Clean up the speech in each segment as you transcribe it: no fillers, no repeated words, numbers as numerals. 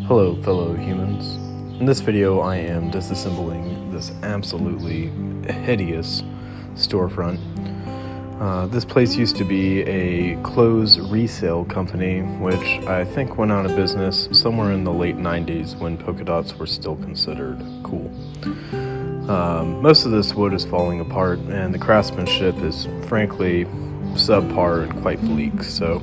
Hello, fellow humans. In this video, I am disassembling this absolutely hideous storefront. This place used to be a clothes resale company, which I think went out of business somewhere in the late 90s when polka dots were still considered cool. Most of this wood is falling apart, and the craftsmanship is frankly subpar and quite bleak, so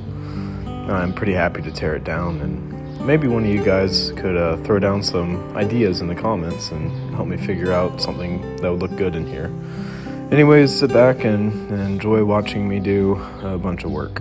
I'm pretty happy to tear it down, and maybe one of you guys could throw down some ideas in the comments and help me figure out something that would look good in here. Anyways, sit back and enjoy watching me do a bunch of work.